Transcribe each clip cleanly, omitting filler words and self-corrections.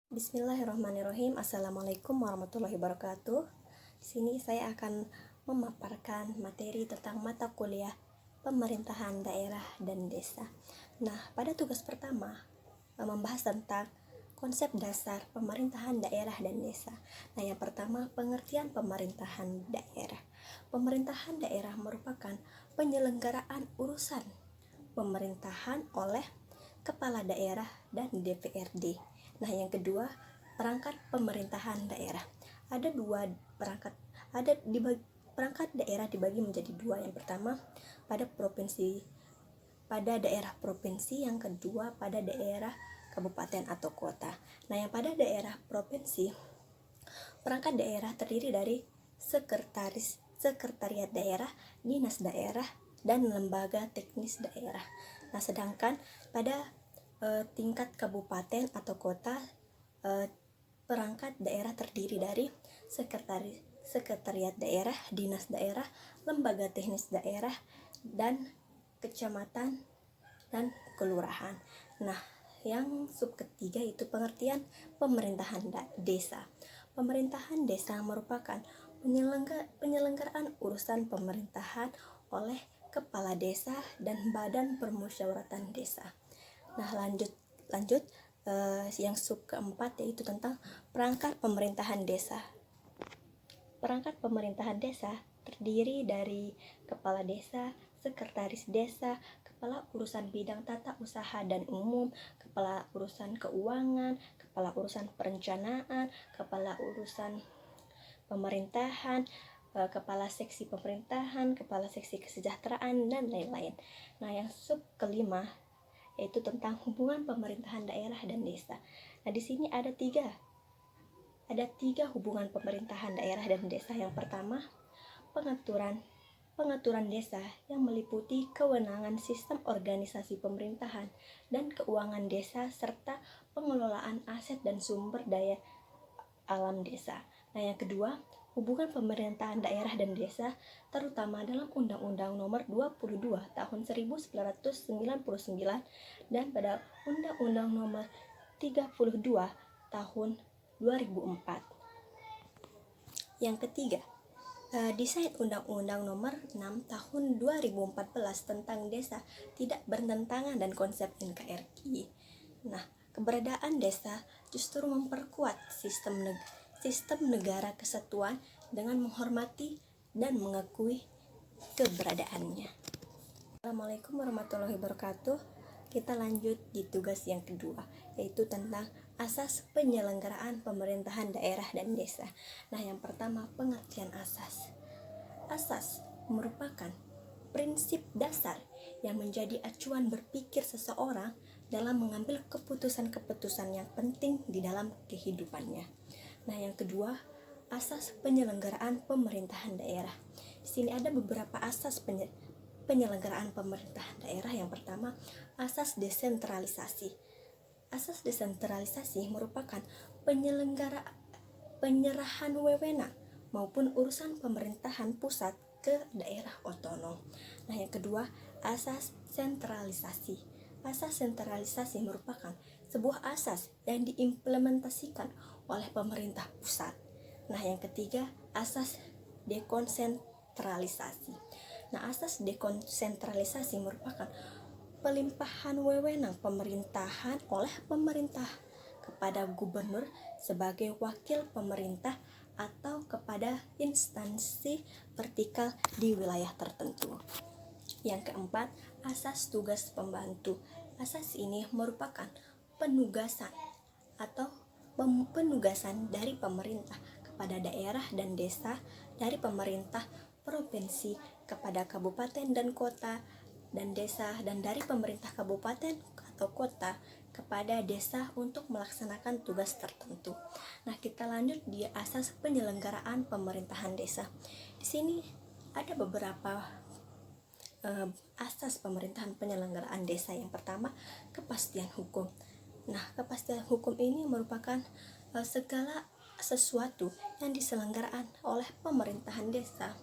Bismillahirrahmanirrahim. Assalamualaikum warahmatullahi wabarakatuh. Di sini saya akan memaparkan materi tentang mata kuliah pemerintahan daerah dan desa. Nah, pada tugas pertama membahas tentang konsep dasar pemerintahan daerah dan desa. Nah, yang pertama, pengertian pemerintahan daerah. Pemerintahan daerah merupakan penyelenggaraan urusan pemerintahan oleh kepala daerah dan DPRD. Nah, yang kedua, perangkat pemerintahan daerah. Ada dua perangkat, perangkat daerah dibagi menjadi dua. Yang pertama pada daerah provinsi, yang kedua pada daerah kabupaten atau kota. Nah, yang pada daerah provinsi, perangkat daerah terdiri dari sekretariat daerah, dinas daerah, dan lembaga teknis daerah. Nah, sedangkan pada tingkat kabupaten atau kota, perangkat daerah terdiri dari sekretariat daerah, dinas daerah, lembaga teknis daerah, dan kecamatan dan kelurahan. Nah, yang sub ketiga itu pengertian pemerintahan desa. Pemerintahan desa merupakan penyelenggaraan urusan pemerintahan oleh kepala desa dan badan permusyawaratan desa. Nah, lanjut yang sub keempat yaitu tentang perangkat pemerintahan desa. Perangkat pemerintahan desa terdiri dari kepala desa, sekretaris desa, kepala urusan bidang tata usaha dan umum, kepala urusan keuangan, kepala urusan perencanaan, kepala urusan pemerintahan, kepala seksi pemerintahan, kepala seksi kesejahteraan, dan lain-lain. Nah, yang sub kelima yaitu tentang hubungan pemerintahan daerah dan desa. Nah, di sini ada tiga hubungan pemerintahan daerah dan desa. Yang pertama, pengaturan desa yang meliputi kewenangan sistem organisasi pemerintahan dan keuangan desa serta pengelolaan aset dan sumber daya alam desa. Nah, yang kedua, hubungan pemerintahan daerah dan desa terutama dalam Undang-Undang Nomor 22 Tahun 1999 dan pada Undang-Undang Nomor 32 Tahun 2004. Yang ketiga, desain Undang-Undang Nomor 6 Tahun 2014 tentang desa tidak bertentangan dan konsep NKRI. Nah, keberadaan desa justru memperkuat sistem negara kesatuan dengan menghormati dan mengakui keberadaannya. Assalamualaikum warahmatullahi wabarakatuh. Kita lanjut di tugas yang kedua, yaitu tentang asas penyelenggaraan pemerintahan daerah dan desa. Nah, yang pertama, pengertian asas. Asas merupakan prinsip dasar yang menjadi acuan berpikir seseorang dalam mengambil keputusan-keputusan yang penting di dalam kehidupannya. Nah, yang kedua, asas penyelenggaraan pemerintahan daerah. Di sini ada beberapa asas penyelenggaraan pemerintahan daerah. Yang pertama, asas desentralisasi. Asas desentralisasi merupakan penyerahan wewenang maupun urusan pemerintahan pusat ke daerah otonom. Nah, yang kedua, asas sentralisasi. Asas sentralisasi merupakan sebuah asas yang diimplementasikan oleh pemerintah pusat. Nah, yang ketiga, asas dekonsentralisasi. Nah, asas dekonsentralisasi merupakan pelimpahan wewenang pemerintahan oleh pemerintah kepada gubernur sebagai wakil pemerintah atau kepada instansi vertikal di wilayah tertentu. Yang keempat, asas tugas pembantu. Asas ini merupakan penugasan dari pemerintah kepada daerah dan desa, dari pemerintah provinsi kepada kabupaten dan kota dan desa, dan dari pemerintah kabupaten atau kota kepada desa untuk melaksanakan tugas tertentu. Nah, kita lanjut di asas penyelenggaraan pemerintahan desa. Di sini ada beberapa asas pemerintahan penyelenggaraan desa. Yang pertama, kepastian hukum. Nah, kepastian hukum ini merupakan segala sesuatu yang diselenggarakan oleh pemerintahan desa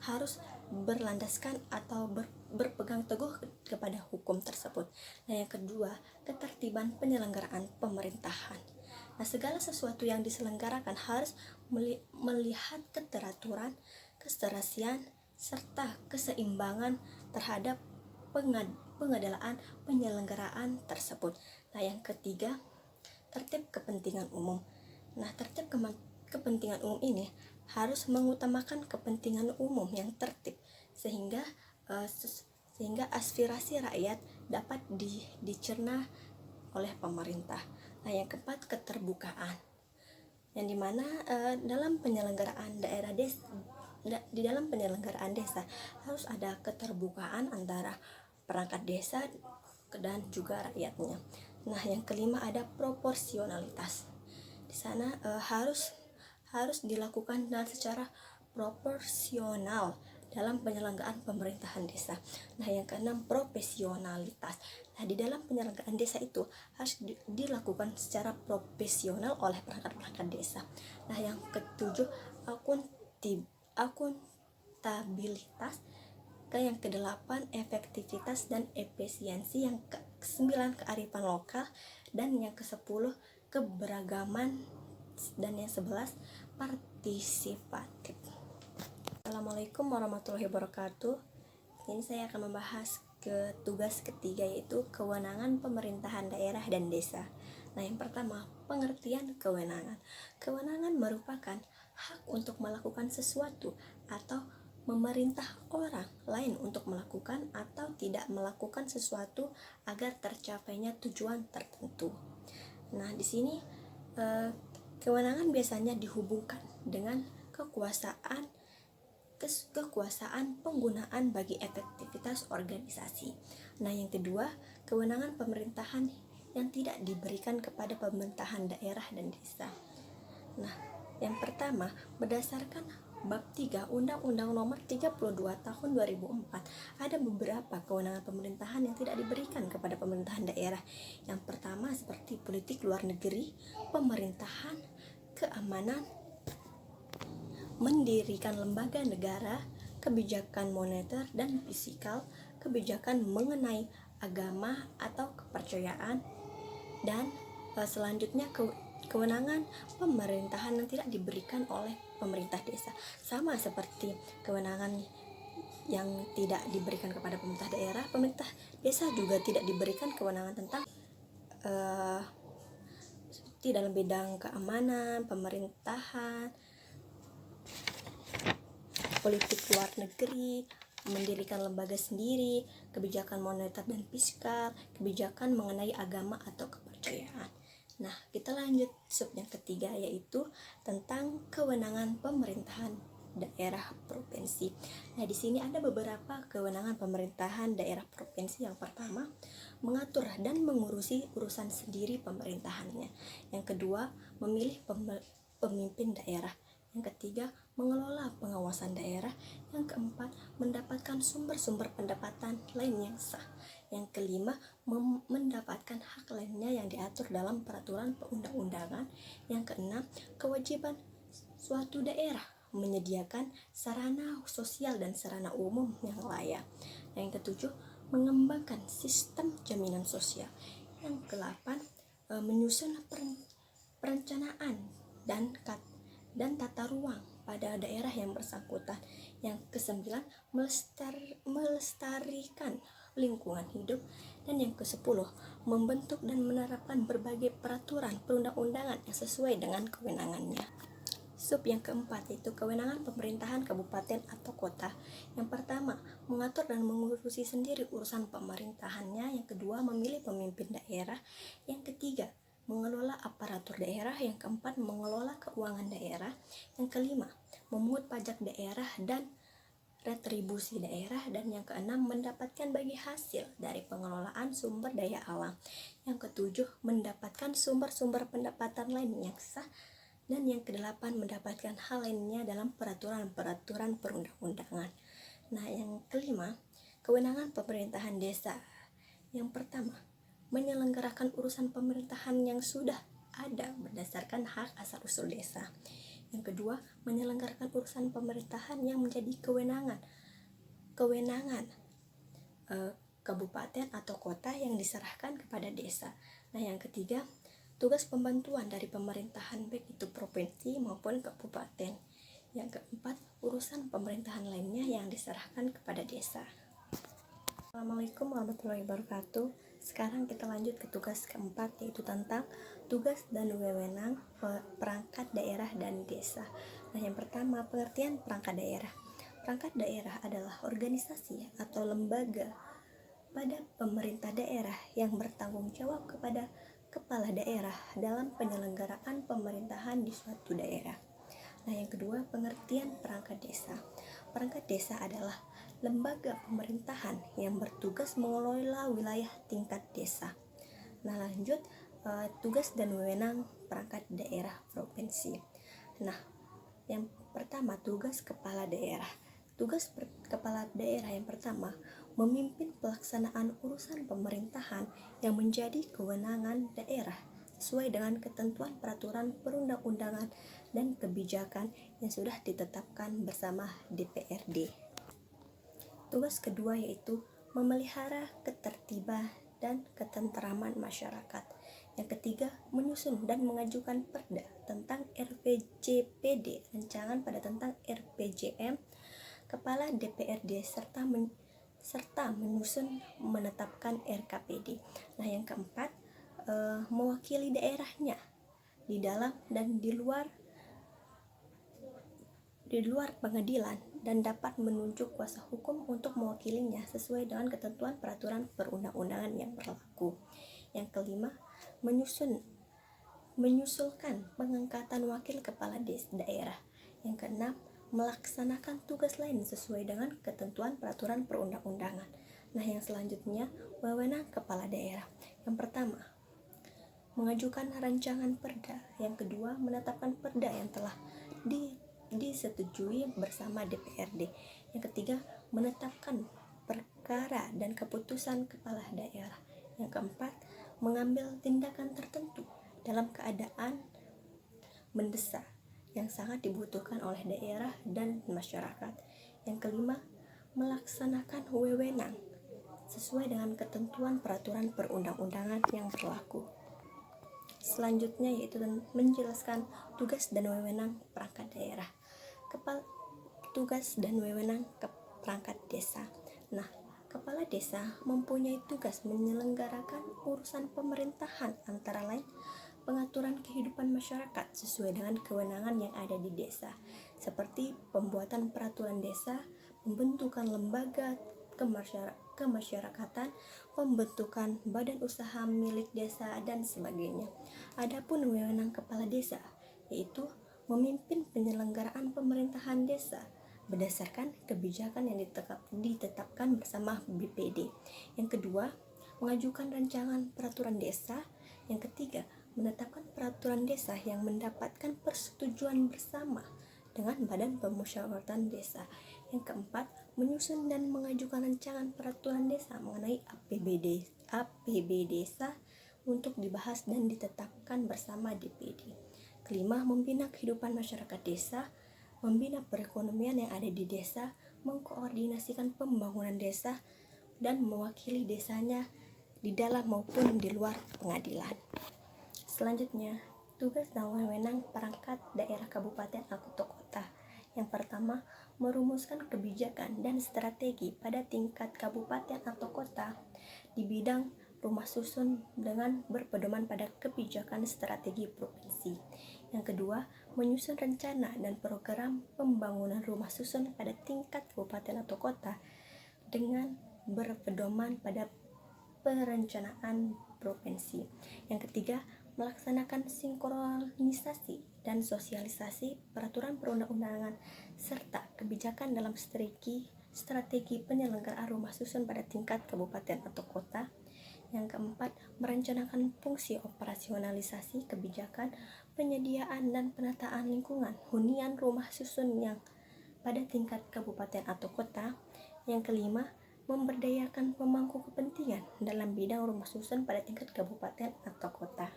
harus berlandaskan atau berpegang teguh kepada hukum tersebut. Nah, yang kedua, ketertiban penyelenggaraan pemerintahan. Nah, segala sesuatu yang diselenggarakan harus melihat keteraturan, keserasian, serta keseimbangan terhadap pengelolaan penyelenggaraan tersebut. Nah, yang ketiga, tertib kepentingan umum. Nah, tertib kepentingan umum ini harus mengutamakan kepentingan umum yang tertib sehingga aspirasi rakyat dapat dicerna oleh pemerintah. Nah, yang keempat, keterbukaan, yang dimana dalam penyelenggaraan di dalam penyelenggaraan desa harus ada keterbukaan antara perangkat desa dan juga rakyatnya. Nah, yang kelima ada proporsionalitas. Di sana harus dilakukan dengan secara proporsional dalam penyelenggaraan pemerintahan desa. Nah, yang keenam, profesionalitas. Nah, di dalam penyelenggaraan desa itu harus dilakukan secara profesional oleh perangkat desa. Nah, yang ketujuh, akuntabilitas. Yang kedelapan, efektivitas dan efisiensi. Yang kesembilan, kearifan lokal. Dan yang kesepuluh, keberagaman. Dan yang 11, partisipatif. Assalamualaikum warahmatullahi wabarakatuh. Ini saya akan membahas tugas ketiga, yaitu kewenangan pemerintahan daerah dan desa. Nah, yang pertama, pengertian kewenangan. Kewenangan merupakan hak untuk melakukan sesuatu atau memerintah orang lain untuk melakukan atau tidak melakukan sesuatu agar tercapainya tujuan tertentu. Nah, di sini kewenangan biasanya dihubungkan dengan kekuasaan penggunaan bagi efektivitas organisasi. Nah, yang kedua, kewenangan pemerintahan yang tidak diberikan kepada pemerintahan daerah dan desa. Nah, yang pertama, berdasarkan bab 3 Undang-Undang Nomor 32 Tahun 2004, ada beberapa kewenangan pemerintahan yang tidak diberikan kepada pemerintahan daerah. Yang pertama, seperti politik luar negeri, pemerintahan, keamanan, mendirikan lembaga negara, kebijakan moneter dan fiskal, kebijakan mengenai agama atau kepercayaan, dan selanjutnya kewenangan pemerintahan yang tidak diberikan oleh pemerintah desa. Sama seperti kewenangan yang tidak diberikan kepada pemerintah daerah, pemerintah desa juga tidak diberikan kewenangan tentang seperti dalam bidang keamanan, pemerintahan, politik luar negeri, mendirikan lembaga sendiri, kebijakan moneter dan fiskal, kebijakan mengenai agama atau kepercayaan. Nah, kita lanjut sub yang ketiga, yaitu tentang kewenangan pemerintahan daerah provinsi. Nah, di sini ada beberapa kewenangan pemerintahan daerah provinsi. Yang pertama, mengatur dan mengurusi urusan sendiri pemerintahannya. Yang kedua, memilih pemimpin daerah. Yang ketiga, mengelola pengawasan daerah. Yang keempat, mendapatkan sumber-sumber pendapatan lain yang sah. Yang kelima, mendapatkan hak lainnya yang diatur dalam peraturan perundang-undangan. Yang keenam, kewajiban suatu daerah menyediakan sarana sosial dan sarana umum yang layak. Yang ketujuh, mengembangkan sistem jaminan sosial. Yang kedelapan, menyusun perencanaan dan tata ruang pada daerah yang bersangkutan. Yang kesembilan, melestarikan lingkungan hidup. Dan yang kesepuluh, membentuk dan menerapkan berbagai peraturan perundang-undangan yang sesuai dengan kewenangannya. Sub yang keempat, yaitu kewenangan pemerintahan kabupaten atau kota. Yang pertama, mengatur dan mengurusi sendiri urusan pemerintahannya. Yang kedua, memilih pemimpin daerah. Yang ketiga, mengelola aparatur daerah. Yang keempat, mengelola keuangan daerah. Yang kelima, memungut pajak daerah dan retribusi daerah. Dan yang keenam, mendapatkan bagi hasil dari pengelolaan sumber daya alam. Yang ketujuh, mendapatkan sumber-sumber pendapatan lain yang sah. Dan yang kedelapan, mendapatkan hal lainnya dalam peraturan-peraturan perundang-undangan. Nah, yang kelima, kewenangan pemerintahan desa. Yang pertama, menyelenggarakan urusan pemerintahan yang sudah ada berdasarkan hak asal-usul desa. Yang kedua, menyelenggarakan urusan pemerintahan yang menjadi kewenangan kabupaten atau kota yang diserahkan kepada desa. Nah, yang ketiga, tugas pembantuan dari pemerintahan baik itu provinsi maupun kabupaten. Yang keempat, urusan pemerintahan lainnya yang diserahkan kepada desa. Assalamualaikum warahmatullahi wabarakatuh. Sekarang kita lanjut ke tugas keempat, yaitu tentang tugas dan wewenang perangkat daerah dan desa. Nah, yang pertama, pengertian perangkat daerah. Perangkat daerah adalah organisasi atau lembaga pada pemerintah daerah yang bertanggung jawab kepada kepala daerah dalam penyelenggaraan pemerintahan di suatu daerah. Nah, yang kedua, pengertian perangkat desa. Perangkat desa adalah lembaga pemerintahan yang bertugas mengelola wilayah tingkat desa. Nah, lanjut, tugas dan wewenang perangkat daerah provinsi. Nah, yang pertama, tugas kepala daerah. Tugas kepala daerah yang pertama, memimpin pelaksanaan urusan pemerintahan yang menjadi kewenangan daerah sesuai dengan ketentuan peraturan perundang-undangan dan kebijakan yang sudah ditetapkan bersama DPRD. Tugas kedua yaitu memelihara ketertiban dan ketentraman masyarakat. Yang ketiga, menyusun dan mengajukan perda tentang RPJPD, rancangan pada tentang RPJM, kepala DPRD serta menyusun menetapkan RKPD. Nah, yang keempat, mewakili daerahnya di dalam dan di luar pengadilan dan dapat menunjuk kuasa hukum untuk mewakilinya sesuai dengan ketentuan peraturan perundang-undangan yang berlaku. Yang kelima, menyusulkan pengangkatan wakil kepala daerah. Yang keenam, melaksanakan tugas lain sesuai dengan ketentuan peraturan perundang-undangan. Nah, yang selanjutnya, wewenang kepala daerah. Yang pertama, mengajukan rancangan perda. Yang kedua, menetapkan perda yang telah disetujui bersama DPRD. Yang ketiga, menetapkan perkara dan keputusan kepala daerah. Yang keempat, mengambil tindakan tertentu dalam keadaan mendesak yang sangat dibutuhkan oleh daerah dan masyarakat. Yang kelima, melaksanakan wewenang sesuai dengan ketentuan peraturan perundang-undangan yang berlaku. Selanjutnya yaitu menjelaskan tugas dan wewenang perangkat daerah. Tugas dan wewenang perangkat desa. Nah, kepala desa mempunyai tugas menyelenggarakan urusan pemerintahan, antara lain pengaturan kehidupan masyarakat sesuai dengan kewenangan yang ada di desa, seperti pembuatan peraturan desa, pembentukan lembaga kemasyarakatan, pembentukan badan usaha milik desa, dan sebagainya. Adapun wewenang kepala desa yaitu memimpin penyelenggaraan pemerintahan desa berdasarkan kebijakan yang ditetapkan bersama BPD. Yang kedua, mengajukan rancangan peraturan desa. Yang ketiga, menetapkan peraturan desa yang mendapatkan persetujuan bersama dengan Badan Pemusyawaratan Desa. Yang keempat, menyusun dan mengajukan rancangan peraturan desa mengenai APB desa untuk dibahas dan ditetapkan bersama DPD. Kelima, membina kehidupan masyarakat desa, membina perekonomian yang ada di desa, mengkoordinasikan pembangunan desa, dan mewakili desanya di dalam maupun di luar pengadilan. Selanjutnya, tugas dan wewenang perangkat daerah kabupaten atau kota. Yang pertama, merumuskan kebijakan dan strategi pada tingkat kabupaten atau kota di bidang rumah susun dengan berpedoman pada kebijakan strategi provinsi. Yang kedua, menyusun rencana dan program pembangunan rumah susun pada tingkat kabupaten atau kota dengan berpedoman pada perencanaan provinsi. Yang ketiga, melaksanakan sinkronisasi dan sosialisasi peraturan perundang-undangan serta kebijakan dalam strategi penyelenggaraan rumah susun pada tingkat kabupaten atau kota. Yang keempat, merencanakan fungsi operasionalisasi kebijakan penyediaan dan penataan lingkungan hunian rumah susun yang pada tingkat kabupaten atau kota. Yang kelima, memberdayakan pemangku kepentingan dalam bidang rumah susun pada tingkat kabupaten atau kota.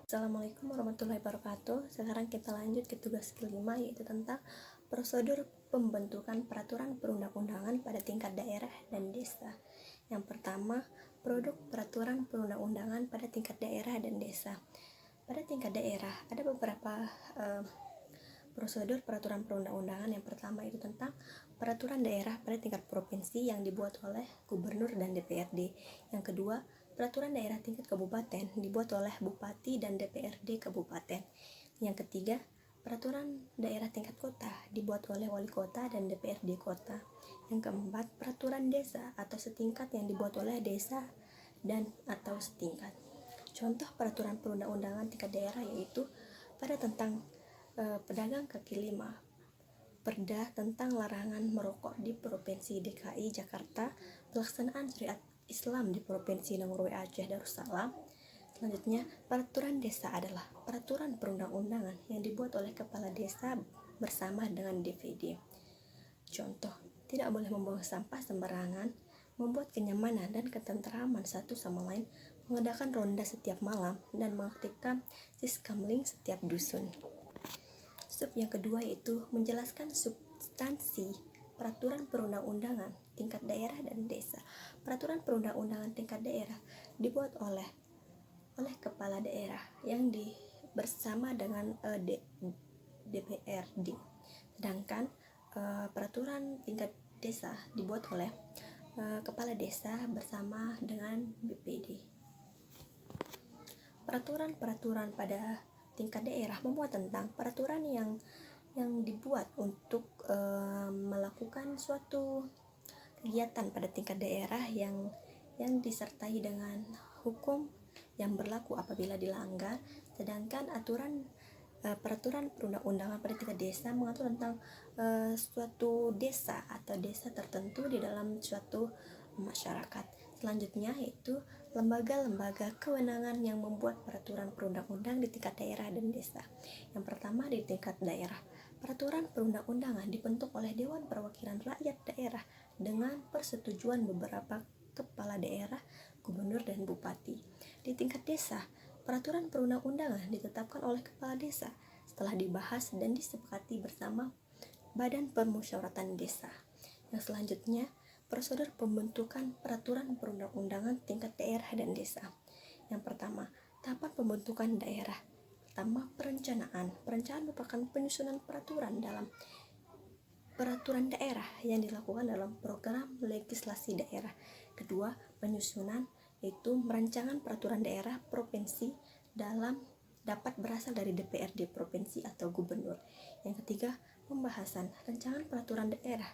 Assalamualaikum warahmatullahi wabarakatuh. Sekarang kita lanjut ke tugas kelima, yaitu tentang prosedur pembentukan peraturan perundang-undangan pada tingkat daerah dan desa. Yang pertama, produk peraturan perundang-undangan pada tingkat daerah dan desa. Pada tingkat daerah ada beberapa prosedur peraturan perundang-undangan. Yang pertama itu tentang peraturan daerah pada tingkat provinsi yang dibuat oleh gubernur dan DPRD. Yang kedua, peraturan daerah tingkat kabupaten dibuat oleh bupati dan DPRD kabupaten. Yang ketiga, peraturan daerah tingkat kota dibuat oleh wali kota dan DPRD kota. Yang keempat, peraturan desa atau setingkat yang dibuat oleh desa dan atau setingkat. Contoh peraturan perundang-undangan tingkat daerah yaitu pada tentang pedagang kaki lima, Perda tentang larangan merokok di Provinsi DKI Jakarta, pelaksanaan syariat Islam di Provinsi Nomor Aceh Darussalam. Selanjutnya, peraturan desa adalah peraturan perundang-undangan yang dibuat oleh kepala desa bersama dengan DPD. Contoh, tidak boleh membuang sampah sembarangan, membuat kenyamanan dan ketentraman satu sama lain, mengadakan ronda setiap malam, dan mengaktifkan siskamling setiap dusun. Sub yang kedua yaitu menjelaskan substansi peraturan perundang-undangan tingkat daerah dan desa. Peraturan perundang-undangan tingkat daerah dibuat oleh kepala daerah yang bersama dengan DPRD. Sedangkan peraturan tingkat desa dibuat oleh kepala desa bersama dengan BPD. Peraturan-peraturan pada tingkat daerah memuat tentang peraturan yang dibuat untuk melakukan suatu kegiatan pada tingkat daerah yang disertai dengan hukum yang berlaku apabila dilanggar. Sedangkan peraturan perundang-undangan pada tingkat desa mengatur tentang suatu desa atau desa tertentu di dalam suatu masyarakat. Selanjutnya yaitu lembaga-lembaga kewenangan yang membuat peraturan perundang-undang di tingkat daerah dan desa. Yang pertama, di tingkat daerah, peraturan perundang-undangan dibentuk oleh Dewan Perwakilan Rakyat Daerah dengan persetujuan beberapa kepala daerah, gubernur, dan bupati. Di tingkat desa, peraturan perundang-undangan ditetapkan oleh kepala desa setelah dibahas dan disepakati bersama Badan Permusyawaratan Desa. Yang selanjutnya, prosedur pembentukan peraturan perundang-undangan tingkat daerah dan desa. Yang pertama, tahapan pembentukan daerah. Pertama, perencanaan. Perencanaan merupakan penyusunan peraturan daerah yang dilakukan dalam program legislasi daerah. Kedua, penyusunan, yaitu merancangan peraturan daerah provinsi dapat berasal dari DPRD provinsi atau gubernur. Yang ketiga, pembahasan rancangan peraturan daerah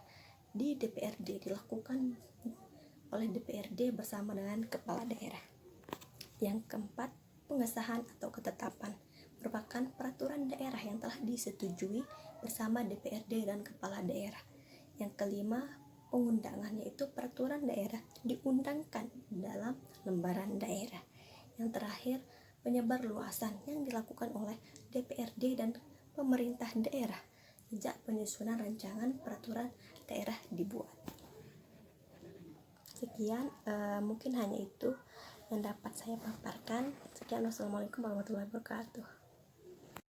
di DPRD dilakukan oleh DPRD bersama dengan kepala daerah. Yang keempat, pengesahan atau ketetapan merupakan peraturan daerah yang telah disetujui bersama DPRD dan kepala daerah. Yang kelima, pengundangan, yaitu peraturan daerah diundangkan dalam lembaran daerah. Yang terakhir, penyebarluasan yang dilakukan oleh DPRD dan pemerintah daerah sejak penyusunan rancangan peraturan daerah dibuat. Sekian, mungkin hanya itu yang dapat saya paparkan. Sekian, wassalamualaikum warahmatullahi wabarakatuh.